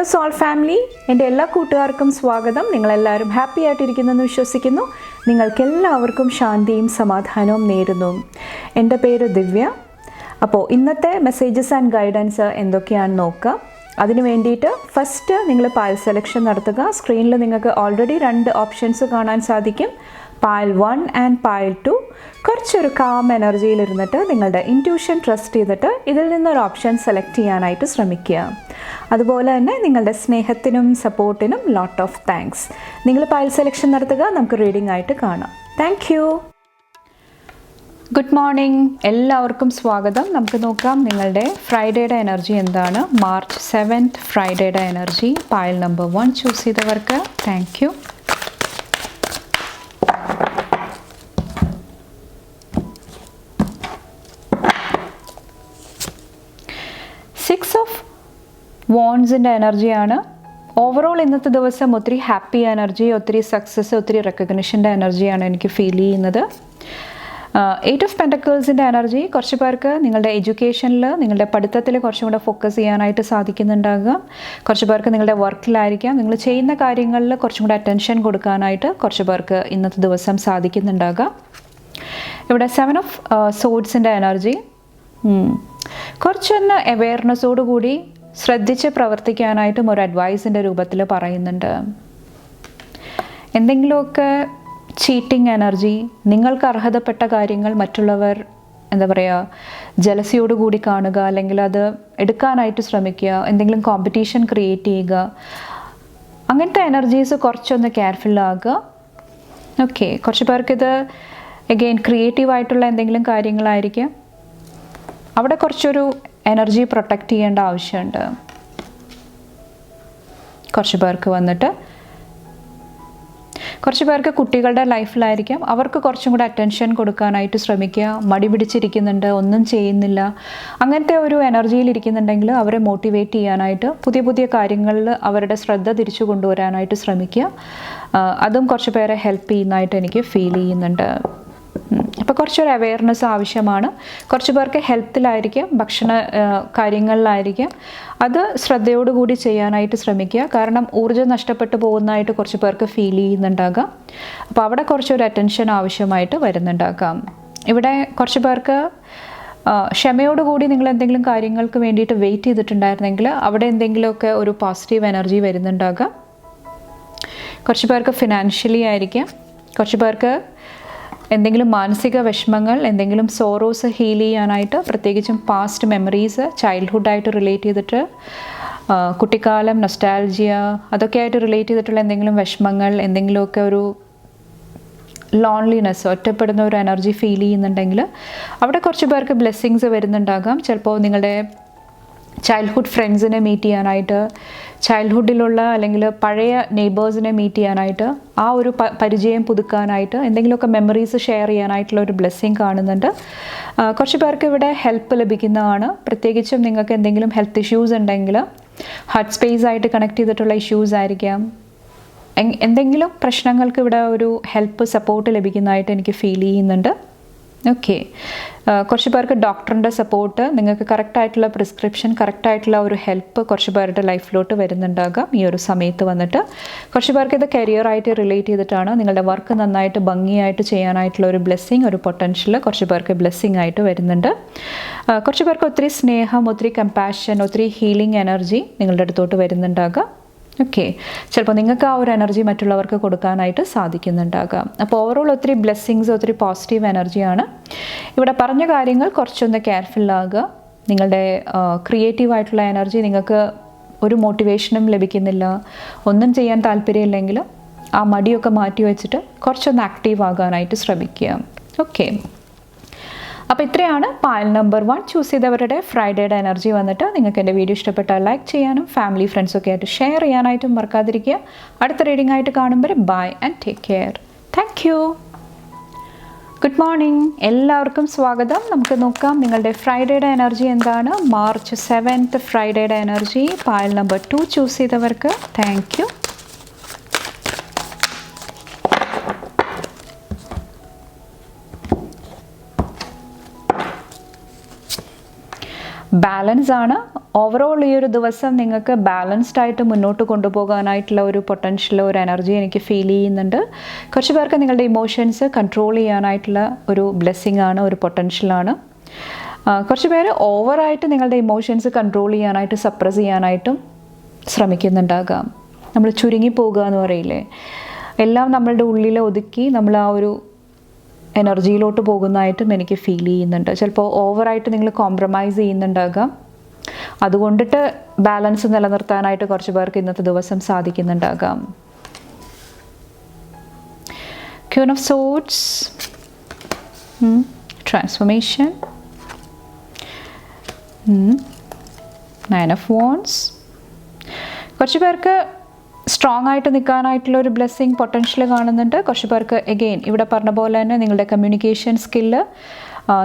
Soul family, എൻ്റെ എല്ലാ കൂട്ടുകാർക്കും സ്വാഗതം. നിങ്ങളെല്ലാവരും ഹാപ്പി ആയിട്ടിരിക്കുന്നെന്ന് വിശ്വസിക്കുന്നു. നിങ്ങൾക്കെല്ലാവർക്കും ശാന്തിയും സമാധാനവും നേരുന്നു. എൻ്റെ പേര് ദിവ്യ. അപ്പോൾ ഇന്നത്തെ മെസ്സേജസ് ആൻഡ് ഗൈഡൻസ് എന്തൊക്കെയാണെന്ന് നോക്കാം. അതിന് വേണ്ടിയിട്ട് ഫസ്റ്റ് നിങ്ങൾ പായൽ സെലക്ഷൻ നടത്തുക. സ്ക്രീനിൽ നിങ്ങൾക്ക് ഓൾറെഡി 2 ഓപ്ഷൻസ് കാണാൻ സാധിക്കും, പായൽ 1 ആൻഡ് പായൽ 2. കുറച്ചൊരു കാം എനർജിയിലിരുന്നിട്ട് നിങ്ങളുടെ ഇൻറ്റ്യൂഷൻ ട്രസ്റ്റ് ചെയ്തിട്ട് ഇതിൽ നിന്നൊരു ഓപ്ഷൻ സെലക്ട് ചെയ്യാനായിട്ട് ശ്രമിക്കുക. അതുപോലെ തന്നെ നിങ്ങളുടെ സ്നേഹത്തിനും സപ്പോർട്ടിനും ലോട്ട് ഓഫ് താങ്ക്സ്. നിങ്ങൾ പായൽ സെലക്ഷൻ നടത്തുക. നമുക്ക് റീഡിംഗ് ആയിട്ട് കാണാം. Thank you. ഗുഡ് മോർണിംഗ്, എല്ലാവർക്കും സ്വാഗതം. നമുക്ക് നോക്കാം നിങ്ങളുടെ ഫ്രൈഡേയുടെ എനർജി എന്താണ്. മാർച്ച് 7 ഫ്രൈഡേയുടെ എനർജി. പായൽ നമ്പർ 1 ചൂസ് ചെയ്തവർക്ക് താങ്ക് യു. സിക്സ് ഓഫ് വോൺസിൻ്റെ എനർജിയാണ്. ഓവറോൾ ഇന്നത്തെ ദിവസം ഒത്തിരി ഹാപ്പി എനർജി, ഒത്തിരി സക്സസ്, ഒത്തിരി റെക്കഗ്നിഷൻ്റെ എനർജിയാണ് എനിക്ക് ഫീൽ ചെയ്യുന്നത്. 8 ഓഫ് പെൻറ്റക്കിൾസിൻ്റെ എനർജി. കുറച്ച് പേർക്ക് നിങ്ങളുടെ എഡ്യൂക്കേഷനിൽ, നിങ്ങളുടെ പഠിത്തത്തിൽ കുറച്ചും കൂടെ ഫോക്കസ് ചെയ്യാനായിട്ട് സാധിക്കുന്നുണ്ടാകാം. കുറച്ച് പേർക്ക് നിങ്ങളുടെ വർക്കിലായിരിക്കാം, നിങ്ങൾ ചെയ്യുന്ന കാര്യങ്ങളിൽ കുറച്ചും കൂടെ അറ്റൻഷൻ കൊടുക്കാനായിട്ട് കുറച്ച് പേർക്ക് ഇന്നത്തെ ദിവസം സാധിക്കുന്നുണ്ടാകാം. ഇവിടെ 7 ഓഫ് സോഡ്സിൻ്റെ എനർജി. കുറച്ചൊന്ന് അവെയർനെസ്സോടുകൂടി ശ്രദ്ധിച്ച് പ്രവർത്തിക്കാനായിട്ടും ഒരു അഡ്വൈസിൻ്റെ രൂപത്തിൽ പറയുന്നുണ്ട്. എന്തെങ്കിലുമൊക്കെ ചീറ്റിംഗ് എനർജി, നിങ്ങൾക്ക് അർഹതപ്പെട്ട കാര്യങ്ങൾ മറ്റുള്ളവർ എന്താ പറയുക ജലസിയോടുകൂടി കാണുക, അല്ലെങ്കിൽ അത് എടുക്കാനായിട്ട് ശ്രമിക്കുക, എന്തെങ്കിലും കോമ്പറ്റീഷൻ ക്രിയേറ്റ് ചെയ്യുക, അങ്ങനത്തെ എനർജീസ് കുറച്ചൊന്ന് കെയർഫുള്ളാകുക. ഓക്കെ, കുറച്ച് പേർക്കിത് അഗെയിൻ ക്രിയേറ്റീവായിട്ടുള്ള എന്തെങ്കിലും കാര്യങ്ങളായിരിക്കും. അവിടെ കുറച്ചൊരു എനർജി പ്രൊട്ടക്റ്റ് ചെയ്യേണ്ട ആവശ്യമുണ്ട്. കുറച്ച് പേർക്ക് കുട്ടികളുടെ ലൈഫിലായിരിക്കാം, അവർക്ക് കുറച്ചും കൂടെ അറ്റൻഷൻ കൊടുക്കാനായിട്ട് ശ്രമിക്കുക. മടി പിടിച്ചിരിക്കുന്നുണ്ട്, ഒന്നും ചെയ്യുന്നില്ല, അങ്ങനത്തെ ഒരു എനർജിയിൽ ഇരിക്കുന്നുണ്ടെങ്കിൽ അവരെ മോട്ടിവേറ്റ് ചെയ്യാനായിട്ട് പുതിയ പുതിയ കാര്യങ്ങളിൽ അവരുടെ ശ്രദ്ധ തിരിച്ചു കൊണ്ടുവരാനായിട്ട് ശ്രമിക്കുക. അതും കുറച്ച് പേരെ ഹെൽപ്പ് ചെയ്യുന്നതായിട്ട് എനിക്ക് ഫീൽ ചെയ്യുന്നുണ്ട്. അപ്പോൾ കുറച്ചൊരു അവെയർനെസ് ആവശ്യമാണ്. കുറച്ച് പേർക്ക് ഹെൽത്തിലായിരിക്കും, ഭക്ഷണ കാര്യങ്ങളിലായിരിക്കും. അത് ശ്രദ്ധയോടുകൂടി ചെയ്യാനായിട്ട് ശ്രമിക്കുക. കാരണം ഊർജ്ജം നഷ്ടപ്പെട്ടു പോകുന്നതായിട്ട് കുറച്ച് പേർക്ക് ഫീൽ ചെയ്യുന്നുണ്ടാകാം. അപ്പോൾ അവിടെ കുറച്ചൊരു അറ്റൻഷൻ ആവശ്യമായിട്ട് വരുന്നുണ്ടാകാം. ഇവിടെ കുറച്ച് പേർക്ക് ക്ഷമയോടുകൂടി നിങ്ങൾ എന്തെങ്കിലും കാര്യങ്ങൾക്ക് വേണ്ടിയിട്ട് വെയിറ്റ് ചെയ്തിട്ടുണ്ടായിരുന്നെങ്കിൽ അവിടെ എന്തെങ്കിലുമൊക്കെ ഒരു പോസിറ്റീവ് എനർജി വരുന്നുണ്ടാകാം. കുറച്ച് പേർക്ക് ഫിനാൻഷ്യലി ആയിരിക്കാം. കുറച്ച് പേർക്ക് എന്തെങ്കിലും മാനസിക വിഷമങ്ങൾ, എന്തെങ്കിലും സോറോസ് ഹീൽ ചെയ്യാനായിട്ട്, പ്രത്യേകിച്ചും പാസ്റ്റ് മെമ്മറീസ്, ചൈൽഡ്ഹുഡായിട്ട് റിലേറ്റ് ചെയ്തിട്ട്, കുട്ടിക്കാലം, നൊസ്റ്റാൾജിയ, അതൊക്കെ ആയിട്ട് റിലേറ്റ് ചെയ്തിട്ടുള്ള എന്തെങ്കിലും വിഷമങ്ങൾ, എന്തെങ്കിലുമൊക്കെ ഒരു ലോൺലിനെസ്, ഒറ്റപ്പെടുന്ന ഒരു എനർജി ഫീൽ ചെയ്യുന്നുണ്ടെങ്കിൽ അവിടെ കുറച്ച് പേർക്ക് ബ്ലെസ്സിങ്സ് വരുന്നുണ്ടാകാം. ചിലപ്പോൾ നിങ്ങളുടെ ചൈൽഡ്ഹുഡ് ഫ്രണ്ട്സിനെ മീറ്റ് ചെയ്യാനായിട്ട്, ചൈൽഡ്ഹുഡിലുള്ള അല്ലെങ്കിൽ പഴയ നെയ്ബേഴ്സിനെ മീറ്റ് ചെയ്യാനായിട്ട്, ആ ഒരു പരിചയം പുതുക്കാനായിട്ട്, എന്തെങ്കിലുമൊക്കെ മെമ്മറീസ് ഷെയർ ചെയ്യാനായിട്ടുള്ള ഒരു ബ്ലെസ്സിങ് കാണുന്നുണ്ട്. കുറച്ച് പേർക്ക് ഇവിടെ ഹെൽപ്പ് ലഭിക്കുന്നതാണ്. പ്രത്യേകിച്ചും നിങ്ങൾക്ക് എന്തെങ്കിലും ഹെൽത്ത് ഇഷ്യൂസ് ഉണ്ടെങ്കിൽ, ഹാർട്ട് സ്പേസ് ആയിട്ട് കണക്ട് ചെയ്തിട്ടുള്ള ഇഷ്യൂസ് ആയിരിക്കാം, എന്തെങ്കിലും പ്രശ്നങ്ങൾക്ക് ഇവിടെ ഒരു ഹെൽപ്പ്, സപ്പോർട്ട് ലഭിക്കുന്നതായിട്ട് എനിക്ക് ഫീൽ ചെയ്യുന്നുണ്ട്. ഓക്കെ, കുറച്ച് പേർക്ക് ഡോക്ടറിൻ്റെ സപ്പോർട്ട്, നിങ്ങൾക്ക് കറക്റ്റായിട്ടുള്ള പ്രിസ്ക്രിപ്ഷൻ, കറക്റ്റായിട്ടുള്ള ഒരു ഹെൽപ്പ് കുറച്ച് പേരുടെ ലൈഫിലോട്ട് വരുന്നുണ്ടാകാം ഈ ഒരു സമയത്ത് വന്നിട്ട്. കുറച്ച് പേർക്ക് ഇത് കരിയറായിട്ട് റിലേറ്റ് ചെയ്തിട്ടാണ്. നിങ്ങളുടെ വർക്ക് നന്നായിട്ട് ഭംഗിയായിട്ട് ചെയ്യാനായിട്ടുള്ള ഒരു ബ്ലെസ്സിങ്, ഒരു പൊട്ടൻഷ്യൽ കുറച്ച് പേർക്ക് ബ്ലെസ്സിങ് ആയിട്ട് വരുന്നുണ്ട്. കുറച്ച് പേർക്ക് ഒത്തിരി സ്നേഹം, ഒത്തിരി കമ്പാഷൻ, ഒത്തിരി ഹീലിംഗ് എനർജി നിങ്ങളുടെ അടുത്തോട്ട് വരുന്നുണ്ടാകാം. ഓക്കെ, ചിലപ്പോൾ നിങ്ങൾക്ക് ആ ഒരു എനർജി മറ്റുള്ളവർക്ക് കൊടുക്കാനായിട്ട് സാധിക്കുന്നുണ്ടാകാം. അപ്പോൾ ഓവറോൾ ഒത്തിരി ബ്ലെസ്സിങ്സ്, ഒത്തിരി പോസിറ്റീവ് എനർജിയാണ്. ഇവിടെ പറഞ്ഞ കാര്യങ്ങൾ കുറച്ചൊന്ന് കെയർഫുള്ളാകുക. നിങ്ങളുടെ ക്രിയേറ്റീവായിട്ടുള്ള എനർജി, നിങ്ങൾക്ക് ഒരു മോട്ടിവേഷനും ലഭിക്കുന്നില്ല, ഒന്നും ചെയ്യാൻ താല്പര്യമില്ലെങ്കിൽ ആ മടിയൊക്കെ മാറ്റി വെച്ചിട്ട് കുറച്ചൊന്ന് ആക്റ്റീവ് ആകാനായിട്ട് ശ്രമിക്കുക. ഓക്കെ, അപ്പോൾ ഇത്രയാണ് പായൽ നമ്പർ 1 ചൂസ് ചെയ്തവരുടെ ഫ്രൈഡേയുടെ എനർജി വന്നിട്ട്. നിങ്ങൾക്ക് എൻ്റെ വീഡിയോ ഇഷ്ടപ്പെട്ടാൽ ലൈക്ക് ചെയ്യാനും ഫാമിലി ഫ്രണ്ട്സൊക്കെ ആയിട്ട് ഷെയർ ചെയ്യാനായിട്ടും മറക്കാതിരിക്കുക. അടുത്ത റീഡിംഗ് ആയിട്ട് കാണുമ്പോൾ bye and take care. Thank you. Good morning, എല്ലാവർക്കും സ്വാഗതം. നമുക്ക് നോക്കാം നിങ്ങളുടെ ഫ്രൈഡേയുടെ എനർജി എന്താണ്. മാർച്ച് 7 ഫ്രൈഡേയുടെ എനർജി. പായൽ നമ്പർ 2 ചൂസ് ചെയ്തവർക്ക് താങ്ക് യു. ബാലൻസ് ആണ്. ഓവറോൾ ഈ ഒരു ദിവസം നിങ്ങൾക്ക് ബാലൻസ്ഡ് ആയിട്ട് മുന്നോട്ട് കൊണ്ടുപോകാനായിട്ടുള്ള ഒരു പൊട്ടൻഷ്യൽ, ഒരു എനർജി എനിക്ക് ഫീൽ ചെയ്യുന്നുണ്ട്. കുറച്ച് പേർക്ക് നിങ്ങളുടെ ഇമോഷൻസ് കൺട്രോൾ ചെയ്യാനായിട്ടുള്ള ഒരു ബ്ലെസ്സിങ് ആണ്, ഒരു പൊട്ടൻഷ്യലാണ്. കുറച്ച് പേര് ഓവറായിട്ട് നിങ്ങളുടെ ഇമോഷൻസ് കൺട്രോൾ ചെയ്യാനായിട്ട്, സപ്രസ് ചെയ്യാനായിട്ടും ശ്രമിക്കുന്നുണ്ടാകാം. നമ്മൾ ചുരുങ്ങിപ്പോകുക എന്ന് പറയില്ലേ, എല്ലാം നമ്മളുടെ ഉള്ളിൽ ഒതുക്കി നമ്മൾ ആ ഒരു എനർജിയിലോട്ട് പോകുന്നതായിട്ടും എനിക്ക് ഫീൽ ചെയ്യുന്നുണ്ട്. ചിലപ്പോൾ ഓവറായിട്ട് നിങ്ങൾ കോംപ്രമൈസ് ചെയ്യുന്നുണ്ടാകാം. അതുകൊണ്ടിട്ട് ബാലൻസ് നിലനിർത്താനായിട്ട് കുറച്ച് പേർക്ക് ഇന്നത്തെ ദിവസം സാധിക്കുന്നുണ്ടാകാം. Queen of swords, transformation, nine of wands. കുറച്ച് പേർക്ക് സ്ട്രോങ് ആയിട്ട് നിൽക്കാനായിട്ടുള്ള ഒരു ബ്ലെസ്സിങ് പൊട്ടൻഷ്യൽ കാണുന്നുണ്ട്. കുറച്ച് പേർക്ക് എഗെയിൻ ഇവിടെ പറഞ്ഞ പോലെ തന്നെ നിങ്ങളുടെ കമ്മ്യൂണിക്കേഷൻ സ്കില്ല്,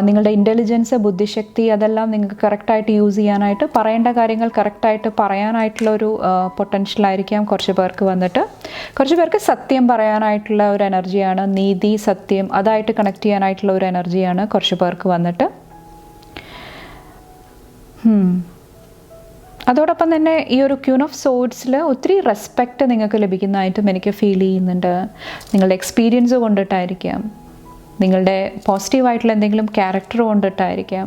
നിങ്ങളുടെ ഇൻ്റലിജൻസ്, ബുദ്ധിശക്തി, അതെല്ലാം നിങ്ങൾക്ക് കറക്റ്റായിട്ട് യൂസ് ചെയ്യാനായിട്ട്, പറയേണ്ട കാര്യങ്ങൾ കറക്റ്റായിട്ട് പറയാനായിട്ടുള്ളൊരു പൊട്ടൻഷ്യലായിരിക്കാം കുറച്ച് പേർക്ക് വന്നിട്ട്. കുറച്ച് പേർക്ക് സത്യം പറയാനായിട്ടുള്ള ഒരു എനർജിയാണ്, നീതി, സത്യം, അതായിട്ട് കണക്ട് ചെയ്യാനായിട്ടുള്ള ഒരു എനർജിയാണ് കുറച്ച് പേർക്ക് വന്നിട്ട്. അതോടൊപ്പം തന്നെ ഈ ഒരു ക്യൂൻ ഓഫ് സോർഡ്സിൽ ഒത്തിരി റെസ്പെക്റ്റ് നിങ്ങൾക്ക് ലഭിക്കുന്നതായിട്ടും എനിക്ക് ഫീൽ ചെയ്യുന്നുണ്ട്. നിങ്ങളുടെ എക്സ്പീരിയൻസ് കൊണ്ടിട്ടായിരിക്കാം, നിങ്ങളുടെ പോസിറ്റീവായിട്ടുള്ള എന്തെങ്കിലും ക്യാരക്ടർ കൊണ്ടിട്ടായിരിക്കാം.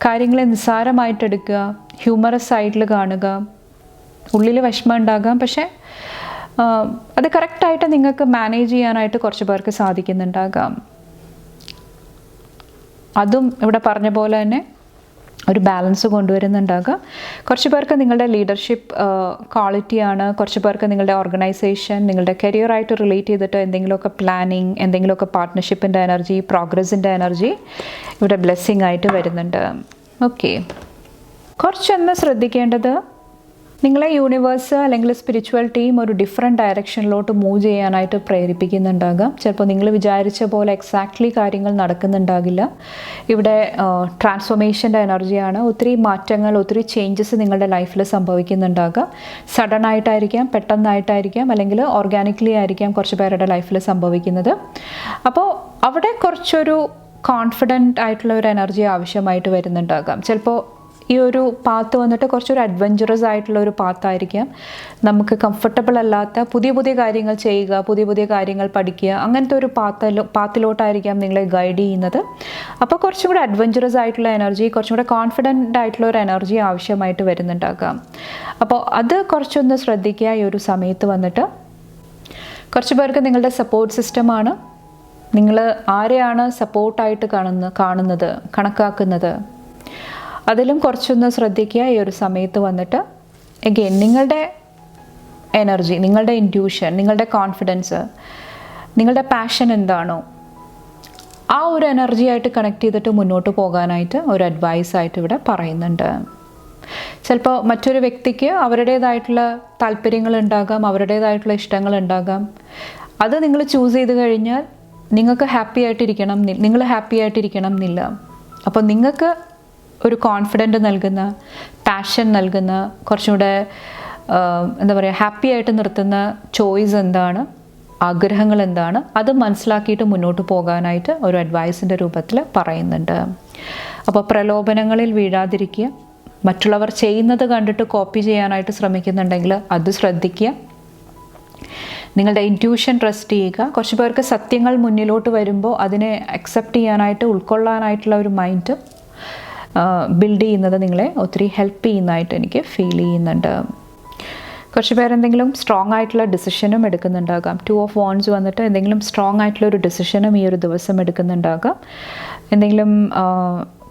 കാര്യങ്ങളെ നിസ്സാരമായിട്ടെടുക്കുക, ഹ്യൂമറസ് ആയിട്ട് കാണുക, ഉള്ളിൽ വിഷമം ഉണ്ടാകാം, പക്ഷേ അത് കറക്റ്റായിട്ട് നിങ്ങൾക്ക് മാനേജ് ചെയ്യാനായിട്ട് കുറച്ച് പേർക്ക് സാധിക്കുന്നുണ്ടാകാം. അതും ഇവിടെ പറഞ്ഞ പോലെ തന്നെ ഒരു ബാലൻസ് കൊണ്ടുവരുന്നുണ്ടാകാം. കുറച്ച് പേർക്ക് നിങ്ങളുടെ ലീഡർഷിപ്പ് ക്വാളിറ്റിയാണ്, കുറച്ച് പേർക്ക് നിങ്ങളുടെ ഓർഗനൈസേഷൻ, നിങ്ങളുടെ കരിയറായിട്ട് റിലേറ്റ് ചെയ്തിട്ട് എന്തെങ്കിലുമൊക്കെ പ്ലാനിങ്, എന്തെങ്കിലുമൊക്കെ പാർട്ട്ണർഷിപ്പിൻ്റെ എനർജി, പ്രോഗ്രസിൻ്റെ എനർജി ഇവിടെ ബ്ലെസ്സിങ് ആയിട്ട് വരുന്നുണ്ട്. ഓക്കെ, കുറച്ചൊന്ന് ശ്രദ്ധിക്കേണ്ടത്, നിങ്ങളെ യൂണിവേഴ്സ് അല്ലെങ്കിൽ സ്പിരിച്വൽ ടീം ഒരു ഡിഫറെൻറ്റ് ഡയറക്ഷനിലോട്ട് മൂവ് ചെയ്യാനായിട്ട് പ്രേരിപ്പിക്കുന്നുണ്ടാകാം. ചിലപ്പോൾ നിങ്ങൾ വിചാരിച്ച പോലെ എക്സാക്ട്ലി കാര്യങ്ങൾ നടക്കുന്നുണ്ടാകില്ല. ഇവിടെ ട്രാൻസ്ഫോർമേഷൻ്റെ എനർജിയാണ്. ഒത്തിരി മാറ്റങ്ങൾ, ഒത്തിരി ചേഞ്ചസ് നിങ്ങളുടെ ലൈഫിൽ സംഭവിക്കുന്നുണ്ടാകാം. സഡൻ ആയിട്ടായിരിക്കാം, പെട്ടെന്നായിട്ടായിരിക്കാം, അല്ലെങ്കിൽ ഓർഗാനിക്കലി ആയിരിക്കാം കുറച്ച് പേരുടെ ലൈഫിൽ സംഭവിക്കുന്നത്. അപ്പോൾ അവിടെ കുറച്ചൊരു കോൺഫിഡൻ്റ് ആയിട്ടുള്ള ഒരു എനർജി ആവശ്യമായിട്ട് വരുന്നുണ്ടാകാം. ചിലപ്പോൾ ഈ ഒരു പാത്ത് വന്നിട്ട് കുറച്ചൊരു അഡ്വഞ്ചറസ് ആയിട്ടുള്ള ഒരു പാത്തായിരിക്കാം. നമുക്ക് കംഫർട്ടബിൾ അല്ലാത്ത പുതിയ പുതിയ കാര്യങ്ങൾ ചെയ്യുക, പുതിയ പുതിയ കാര്യങ്ങൾ പഠിക്കുക, അങ്ങനത്തെ ഒരു പാത്തിലോട്ടായിരിക്കാം നിങ്ങളെ ഗൈഡ് ചെയ്യുന്നത്. അപ്പോൾ കുറച്ചും കൂടെ അഡ്വഞ്ചറസ് ആയിട്ടുള്ള എനർജി, കുറച്ചും കൂടെ കോൺഫിഡൻ്റ് ആയിട്ടുള്ള ഒരു എനർജി ആവശ്യമായിട്ട് വരുന്നുണ്ടാകാം. അപ്പോൾ അത് കുറച്ചൊന്ന് ശ്രദ്ധിക്കുക ഈ ഒരു സമയത്ത് വന്നിട്ട്. കുറച്ച് പേർക്ക് നിങ്ങളുടെ സപ്പോർട്ട് സിസ്റ്റമാണ്, നിങ്ങൾ ആരെയാണ് സപ്പോർട്ടായിട്ട് കാണുന്നത്, കണക്കാക്കുന്നത്, അതിലും കുറച്ചൊന്ന് ശ്രദ്ധിക്കുക ഈ ഒരു സമയത്ത് വന്നിട്ട്. എഗെയിൻ നിങ്ങളുടെ എനർജി, നിങ്ങളുടെ ഇൻറ്റ്യൂഷൻ, നിങ്ങളുടെ കോൺഫിഡൻസ്, നിങ്ങളുടെ പാഷൻ എന്താണോ ആ ഒരു എനർജിയായിട്ട് കണക്ട് ചെയ്തിട്ട് മുന്നോട്ട് പോകാനായിട്ട് ഒരു അഡ്വൈസായിട്ട് ഇവിടെ പറയുന്നുണ്ട്. ചിലപ്പോൾ മറ്റൊരു വ്യക്തിക്ക് അവരുടേതായിട്ടുള്ള താല്പര്യങ്ങളുണ്ടാകാം, അവരുടേതായിട്ടുള്ള ഇഷ്ടങ്ങളുണ്ടാകാം. അത് നിങ്ങൾ ചൂസ് ചെയ്ത് കഴിഞ്ഞാൽ നിങ്ങൾക്ക് ഹാപ്പി ആയിട്ടിരിക്കണം, നിങ്ങൾ ഹാപ്പി ആയിട്ടിരിക്കണം എന്നില്ല. അപ്പോൾ നിങ്ങൾക്ക് ഒരു കോൺഫിഡൻറ്റ് നൽകുന്ന, പാഷൻ നൽകുന്ന, കുറച്ചും കൂടെ എന്താ പറയുക, ഹാപ്പി ആയിട്ട് നിർത്തുന്ന ചോയ്സ് എന്താണ്, ആഗ്രഹങ്ങൾ എന്താണ്, അത് മനസ്സിലാക്കിയിട്ട് മുന്നോട്ട് പോകാനായിട്ട് ഒരു അഡ്വൈസിൻ്റെ രൂപത്തിൽ പറയുന്നുണ്ട്. അപ്പോൾ പ്രലോഭനങ്ങളിൽ വീഴാതിരിക്കുക. മറ്റുള്ളവർ ചെയ്യുന്നത് കണ്ടിട്ട് കോപ്പി ചെയ്യാനായിട്ട് ശ്രമിക്കുന്നുണ്ടെങ്കിൽ അത് ശ്രദ്ധിക്കുക. നിങ്ങളുടെ ഇൻറ്റ്യൂഷൻ ട്രസ്റ്റ് ചെയ്യുക. കുറച്ച് പേർക്ക് സത്യങ്ങൾ മുന്നിലോട്ട് വരുമ്പോൾ അതിനെ അക്സെപ്റ്റ് ചെയ്യാനായിട്ട്, ഉൾക്കൊള്ളാനായിട്ടുള്ള ഒരു മൈൻഡ് ബിൽഡ് ചെയ്യുന്നത് നിങ്ങളെ ഒത്തിരി ഹെൽപ്പ് ചെയ്യുന്നതായിട്ട് എനിക്ക് ഫീൽ ചെയ്യുന്നുണ്ട്. കുറച്ച് പേരെന്തെങ്കിലും സ്ട്രോങ് ആയിട്ടുള്ള ഡിസിഷനും എടുക്കുന്നുണ്ടാകാം. 2 ഓഫ് വാൻഡ്സ് വന്നിട്ട് എന്തെങ്കിലും സ്ട്രോങ് ആയിട്ടുള്ള ഒരു ഡിസിഷനും ഈ ഒരു ദിവസം എടുക്കുന്നുണ്ടാകാം. എന്തെങ്കിലും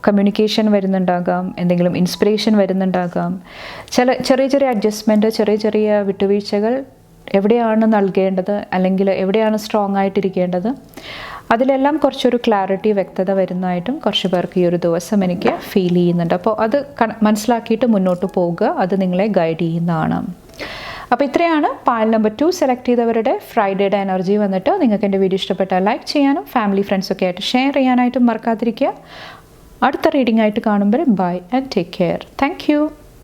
കമ്മ്യൂണിക്കേഷൻ വരുന്നുണ്ടാകാം, എന്തെങ്കിലും ഇൻസ്പിറേഷൻ വരുന്നുണ്ടാകാം. ചെറിയ ചെറിയ അഡ്ജസ്റ്റ്മെൻറ്റ്, ചെറിയ ചെറിയ വിട്ടുവീഴ്ചകൾ എവിടെയാണ് നൽകേണ്ടത്, അല്ലെങ്കിൽ എവിടെയാണ് സ്ട്രോങ് ആയിട്ടിരിക്കേണ്ടത്, അതിലെല്ലാം കുറച്ചൊരു ക്ലാരിറ്റി, വ്യക്തത വരുന്നതായിട്ടും കുറച്ച് പേർക്ക് ഈ ഒരു ദിവസം എനിക്ക് ഫീൽ ചെയ്യുന്നുണ്ട്. അപ്പോൾ അത് മനസ്സിലാക്കിയിട്ട് മുന്നോട്ട് പോവുക, അത് നിങ്ങളെ ഗൈഡ് ചെയ്യുന്നതാണ്. അപ്പോൾ ഇത്രയാണ് പാൽ നമ്പർ 2 സെലക്ട് ചെയ്തവരുടെ ഫ്രൈഡേയുടെ എനർജി വന്നിട്ട്. നിങ്ങൾക്ക് എൻ്റെ വീഡിയോ ഇഷ്ടപ്പെട്ടാൽ ലൈക്ക് ചെയ്യാനും ഫാമിലി ഫ്രണ്ട്സൊക്കെ ആയിട്ട് ഷെയർ ചെയ്യാനായിട്ടും മറക്കാതിരിക്കുക. അടുത്ത റീഡിംഗ് ആയിട്ട് കാണുമ്പോൾ bye and take care. Thank U.